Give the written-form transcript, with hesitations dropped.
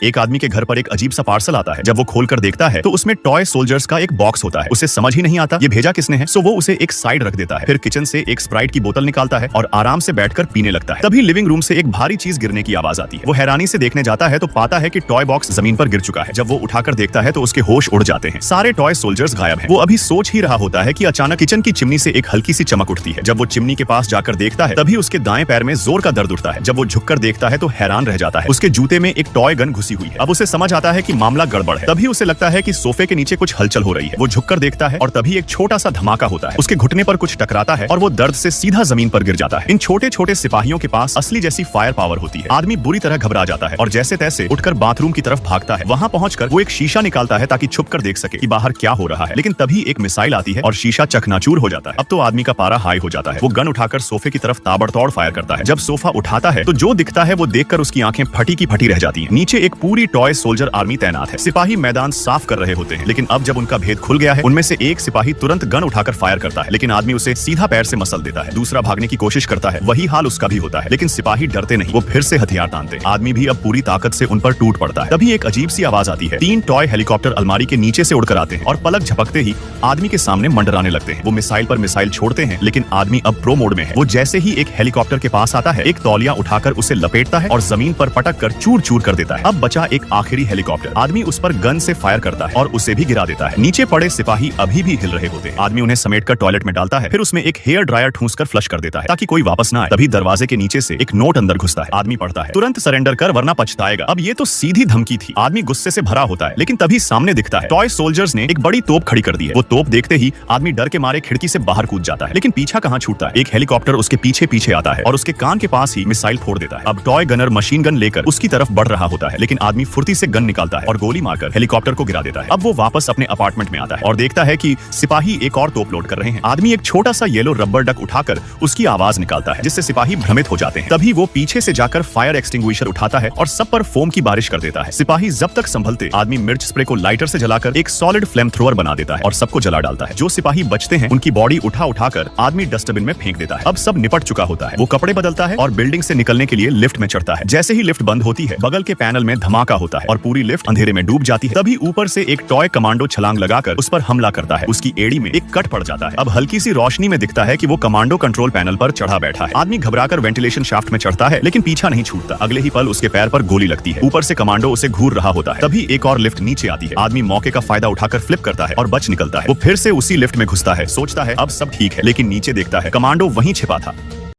एक आदमी के घर पर एक अजीब सा पार्सल आता है। जब वो खोल कर देखता है तो उसमें टॉय सोल्जर्स का एक बॉक्स होता है। उसे समझ ही नहीं आता ये भेजा किसने है, सो वो उसे एक साइड रख देता है। फिर किचन से एक स्प्राइट की बोतल निकालता है और आराम से बैठकर पीने लगता है। तभी लिविंग रूम से एक भारी चीज गिरने की आवाज आती है। वो हैरानी से देखने जाता है तो पाता है कि टॉय बॉक्स जमीन पर गिर चुका है। जब वो उठाकर देखता है तो उसके होश उड़ जाते हैं। सारे टॉय सोल्जर्स गायब हैं। वो अभी सोच ही रहा होता है कि अचानक किचन की चिमनी से एक हल्की सी चमक उठती है। जब वो चिमनी के पास जाकर देखता है तभी उसके दाएं पैर में जोर का दर्द उठता है। जब वो झुककर देखता है तो हैरान रह जाता है। उसके जूते में एक टॉय गन घुसी हुई है। अब उसे समझ आता है कि मामला गड़बड़ है। तभी उसे लगता है कि सोफे के नीचे कुछ हलचल हो रही है। वो झुककर देखता है और तभी एक छोटा सा धमाका होता है। उसके घुटने पर कुछ टकराता है और वो दर्द से सीधा जमीन पर गिर जाता है। इन छोटे छोटे सिपाहियों के पास असली जैसी फायर पावर होती है। आदमी बुरी तरह घबरा जाता है और जैसे तैसे उठकर बाथरूम की तरफ भागता है। वहां पहुंचकर वो एक शीशा निकालता है ताकि छुपकर देख सके कि बाहर क्या हो रहा है। लेकिन तभी एक मिसाइल आती है और शीशा चकनाचूर हो जाता है। अब तो आदमी का पारा हाई हो जाता है। वो गन उठाकर सोफे की तरफ ताबड़तोड़ फायर करता है। जब सोफा उठाता है तो जो दिखता है वो देखकर उसकी आंखें फटी की फटी रह जाती हैं। नीचे एक पूरी टॉय सोल्जर आर्मी तैनात है। सिपाही मैदान साफ कर रहे होते हैं। लेकिन अब जब उनका भेद खुल गया है उनमें से एक सिपाही तुरंत गन उठाकर फायर करता है। लेकिन आदमी उसे सीधा पैर से मसल देता है। दूसरा भागने की कोशिश करता है। वही हाल उसका भी होता है। लेकिन सिपाही डरते नहीं, वो फिर से हथियार तानते। आदमी भी अब पूरी ताकत से उन पर टूट पड़ता है। तभी एक अजीब सी आवाज आती है। 3 टॉय हेलीकॉप्टर अलमारी के नीचे से उड़कर आते हैं और पलक झपकते ही आदमी के सामने मंडराने लगते हैं। वो मिसाइल पर मिसाइल छोड़ते हैं लेकिन आदमी अब प्रो मोड में है। वो जैसे ही एक हेलीकॉप्टर के पास आता है एक तौलिया उठाकर उसे लपेटता है और जमीन पर पटक कर चूर चूर कर देता है। अब बचा एक आखिरी हेलीकॉप्टर। आदमी उस पर गन से फायर करता है और उसे भी गिरा देता है। नीचे पड़े सिपाही अभी भी हिल रहे होते हैं। आदमी उन्हें समेटकर टॉयलेट में डालता है। फिर उसमें एक हेयर ड्रायर ठूंसकर फ्लश कर देता है ताकि कोई वापस ना आए। तभी दरवाजे के नीचे से एक नोट अंदर घुसता है। आदमी पढ़ता है, तुरंत सरेंडर कर वरना पछताएगा। अब ये तो सीधी धमकी थी। आदमी गुस्से से भरा होता है लेकिन तभी सामने दिखता है टॉय सोल्जर्स ने एक बड़ी तोप खड़ी कर दी है। वो तोप देखते ही आदमी डर के मारे खिड़की से बाहर कूद जाता है। लेकिन पीछा कहां छूटता है। एक हेलीकॉप्टर उसके पीछे पीछे आता है और उसके कान के पास ही मिसाइल फोड़ देता है। अब टॉय गनर मशीन गन लेकर उसकी तरफ बढ़ रहा होता है लेकिन आदमी फुर्ती से गन निकालता है और गोली मारकर हेलीकॉप्टर को गिरा देता है। अब वो वापस अपने अपार्टमेंट में आता है और देखता है कि सिपाही एक और तोप लोड कर रहे हैं। आदमी एक छोटा सा येलो रबर डक उठाकर उसकी आवाज निकालता है जिससे सिपाही भ्रमित हो जाते हैं। तभी वो पीछे से जाकर फायर एक्सटिंग्विशर उठाता है और सब पर फोम की बारिश कर देता है। सिपाही जब तक संभलते आदमी मिर्च स्प्रे को लाइटर से जलाकर एक सॉलिड फ्लेम थ्रोअर बना देता है और सबको जला डालता है। जो सिपाही बचते हैं उनकी बॉडी उठाकर आदमी डस्टबिन में फेंक देता है। अब सब निपट चुका होता है। वो कपड़े बदलता है और बिल्डिंग से निकलने के लिए लिफ्ट में चढ़ता है। जैसे ही लिफ्ट बंद होती है बगल के पैनल में धमाका होता है और पूरी लिफ्ट अंधेरे में डूब जाती है। तभी ऊपर से एक टॉय कमांडो छलांग लगाकर उस पर हमला करता है। उसकी एड़ी में एक कट पड़ जाता है। अब हल्की सी रोशनी में दिखता है कि वो कमांडो कंट्रोल पैनल पर चढ़ा बैठा है। आदमी घबराकर वेंटिलेशन शाफ्ट में चढ़ता है लेकिन पीछा नहीं छूटता। अगले ही पल उसके पैर पर गोली लगती है। ऊपर से कमांडो उसे घूर रहा होता है। तभी एक और लिफ्ट नीचे आती है। आदमी मौके का फायदा उठाकर फ्लिप करता है और बच निकलता है। वो फिर से उसी लिफ्ट में घुसता है। सोचता है अब सब ठीक है लेकिन नीचे देखता है कमांडो वहीं छिपा था।